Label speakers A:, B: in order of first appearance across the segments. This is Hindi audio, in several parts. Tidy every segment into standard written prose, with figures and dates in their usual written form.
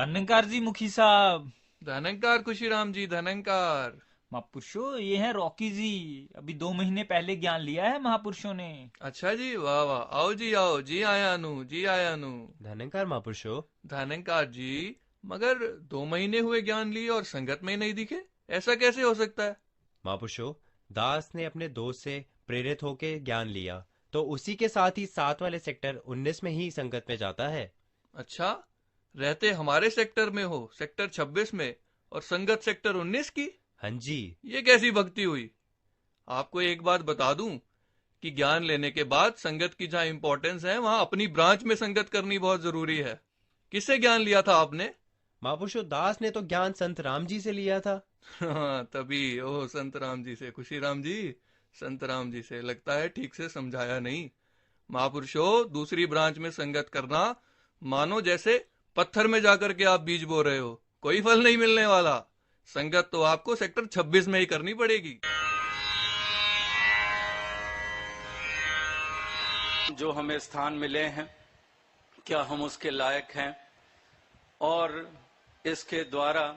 A: धनंकार जी मुखी साहब।
B: धनंकार खुशीराम जी, धनंकार।
A: महापुरुषों ये है रॉकी जी। अभी 2 महीने पहले ज्ञान लिया है महापुरुषों ने।
B: अच्छा जी, वाह वाह। आओ जी आओ जी, आया नु जी, आया नु।
C: धनंकार महापुरुषो।
B: धनंकार जी, मगर 2 महीने हुए ज्ञान लिए और संगत में ही नहीं दिखे, ऐसा कैसे हो सकता है?
C: महापुरुषो, दास ने अपने दोस्त से प्रेरित होकर ज्ञान लिया तो उसी के साथ ही 7 वाले सेक्टर 19 में ही संगत में जाता है।
B: अच्छा, रहते हमारे सेक्टर में हो, सेक्टर 26 में, और संगत सेक्टर 19 की।
C: हाँ जी।
B: ये कैसी भक्ति हुई? आपको एक बात बता दूं कि ज्ञान लेने के बाद संगत की जहाँ इंपॉर्टेंस है वहां अपनी ब्रांच में संगत करनी बहुत जरूरी है। किससे ज्ञान लिया था आपने?
C: महापुरुषो, दास ने तो ज्ञान संत राम जी से लिया था।
B: हाँ, तभी। ओह, संत राम जी से, खुशीराम जी, संत राम जी से। लगता है ठीक से समझाया नहीं। महापुरुषों, दूसरी ब्रांच में संगत करना मानो जैसे पत्थर में जाकर के आप बीज बो रहे हो, कोई फल नहीं मिलने वाला। संगत तो आपको सेक्टर 26 में ही करनी पड़ेगी।
D: जो हमें स्थान मिले हैं, क्या हम उसके लायक हैं? और इसके द्वारा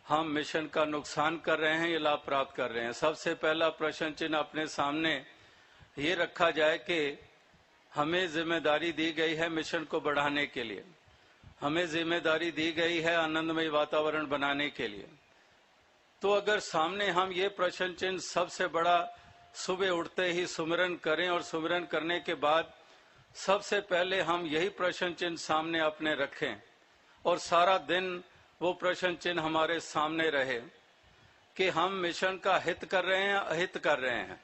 D: हम मिशन का नुकसान कर रहे हैं या लाभ प्राप्त कर रहे हैं? सबसे पहला प्रश्न चिन्ह अपने सामने ये रखा जाए कि हमें जिम्मेदारी दी गई है मिशन को बढ़ाने के लिए, हमें जिम्मेदारी दी गई है आनंदमय वातावरण बनाने के लिए। तो अगर सामने हम ये प्रश्न चिन्ह सबसे बड़ा सुबह उठते ही सुमिरन करें और सुमिरन करने के बाद सबसे पहले हम यही प्रश्न चिन्ह सामने अपने रखें और सारा दिन वो प्रश्न चिन्ह हमारे सामने रहे कि हम मिशन का हित कर रहे हैं, अहित कर रहे हैं,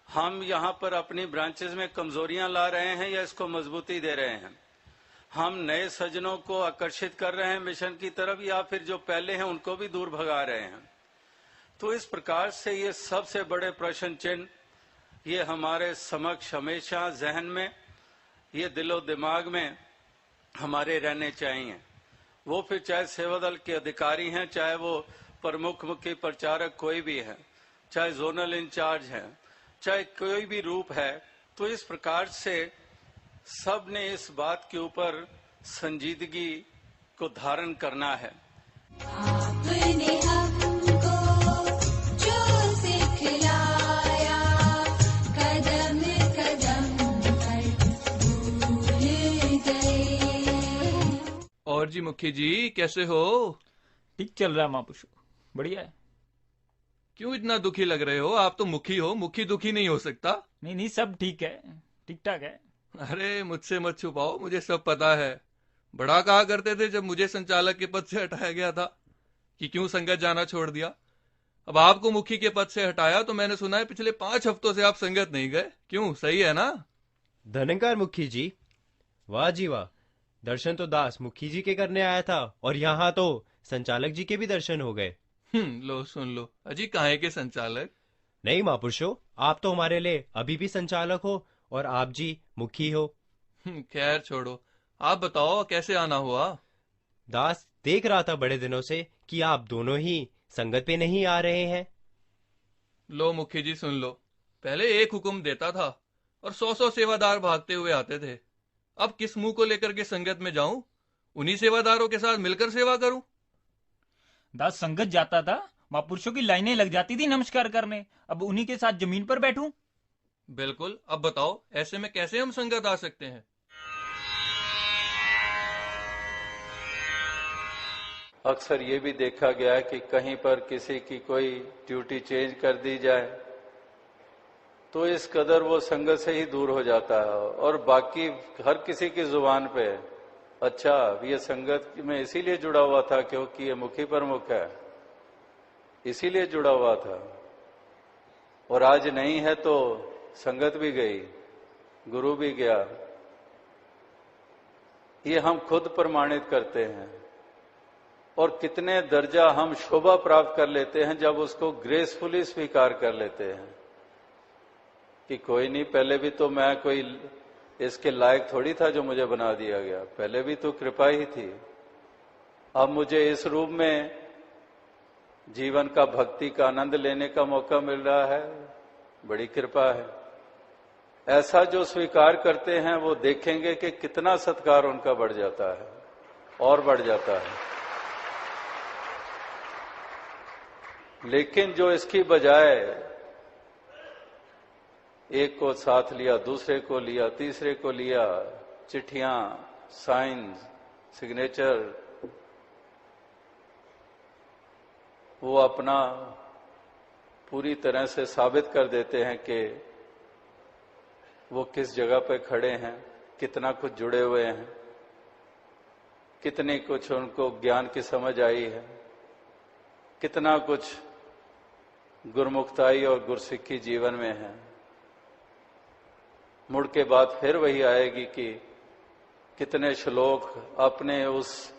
D: हम यहाँ पर अपनी ब्रांचेस में कमजोरियां ला रहे हैं या इसको मजबूती दे रहे हैं, हम नए सज्जनों को आकर्षित कर रहे हैं मिशन की तरफ या फिर जो पहले हैं उनको भी दूर भगा रहे हैं। तो इस प्रकार से ये सबसे बड़े प्रश्न चिन्ह ये हमारे समक्ष हमेशा जहन में, ये दिलो दिमाग में हमारे रहने चाहिए। वो फिर चाहे सेवा दल के अधिकारी हैं, चाहे वो प्रमुख मुख्य प्रचारक कोई भी है, चाहे जोनल इंचार्ज है, चाहे कोई भी रूप है। तो इस प्रकार से सब ने इस बात के ऊपर संजीदगी को धारण करना है।
E: आपने हमको जो सिखलाया, कदम कदम पर भूल गए।
B: और जी मुखी जी, कैसे हो?
A: ठीक चल रहा है महापुरुषों, बढ़िया है।
B: क्यों इतना दुखी लग रहे हो? आप तो मुखी हो, मुखी दुखी नहीं हो सकता।
A: नहीं नहीं, सब ठीक है, ठीक ठाक है।
B: अरे मुझसे मत छुपाओ, मुझे सब पता है। बड़ा कहा करते थे जब मुझे संचालक के पद से हटाया गया था कि क्यों संगत जाना छोड़ दिया। अब आपको मुखी के पद से हटाया तो मैंने सुना है पिछले 5 हफ्तों से आप संगत नहीं गए। क्यों, सही है ना?
C: धनंकार मुखी जी, वाह जी वाह। दर्शन तो दास मुखी जी के करने आया था और यहाँ तो संचालक जी के भी दर्शन हो गए।
B: लो सुन लो, अजी काहे के संचालक?
C: नहीं महापुरुषो, आप तो हमारे लिए अभी भी संचालक हो और आप जी मुखी हो।
B: खैर छोड़ो, आप बताओ कैसे आना हुआ?
C: दास देख रहा था बड़े दिनों से कि आप दोनों ही संगत पे नहीं आ रहे हैं।
B: लो मुखी जी सुन लो, पहले एक हुक्म देता था और 100 सेवादार भागते हुए आते थे। अब किस मुंह को लेकर के संगत में जाऊं? उन्हीं सेवादारों के साथ मिलकर सेवा करूं?
A: दास संगत जाता था, महापुरुषों की लाइनें लग जाती थी नमस्कार करने, अब उन्हीं के साथ जमीन पर बैठूं?
B: बिल्कुल। अब बताओ ऐसे में कैसे हम संगत आ सकते हैं?
D: अक्सर ये भी देखा गया है कि कहीं पर किसी की कोई ड्यूटी चेंज कर दी जाए तो इस कदर वो संगत से ही दूर हो जाता है और बाकी हर किसी की जुबान पे अच्छा ये संगत में इसीलिए जुड़ा हुआ था क्योंकि ये मुखी प्रमुख है, इसीलिए जुड़ा हुआ था, और आज नहीं है तो संगत भी गई, गुरु भी गया। ये हम खुद प्रमाणित करते हैं और कितने दर्जा हम शोभा प्राप्त कर लेते हैं जब उसको ग्रेसफुली स्वीकार कर लेते हैं कि कोई नहीं, पहले भी तो मैं कोई इसके लायक थोड़ी था जो मुझे बना दिया गया, पहले भी तो कृपा ही थी, अब मुझे इस रूप में जीवन का भक्ति का आनंद लेने का मौका मिल रहा है, बड़ी कृपा है। ऐसा जो स्वीकार करते हैं वो देखेंगे कि कितना सत्कार उनका बढ़ जाता है। और बढ़ जाता है। लेकिन जो इसकी बजाय एक को साथ लिया, दूसरे को लिया, तीसरे को लिया, चिट्ठियां, साइन, सिग्नेचर, वो अपना पूरी तरह से साबित कर देते हैं कि वो किस जगह पे खड़े हैं, कितना कुछ जुड़े हुए हैं, कितनी कुछ उनको ज्ञान की समझ आई है, कितना कुछ गुरमुखताई और गुरसिक्खी जीवन में है। मुड़ के बाद फिर वही आएगी कि कितने श्लोक अपने उस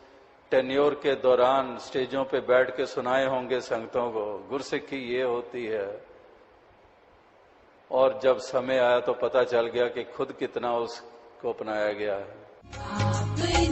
D: टेन्योर के दौरान स्टेजों पे बैठ के सुनाए होंगे संगतों को, गुरसिक्खी ये होती है। और जब समय आया तो पता चल गया कि खुद कितना उसको अपनाया गया है।
E: आपने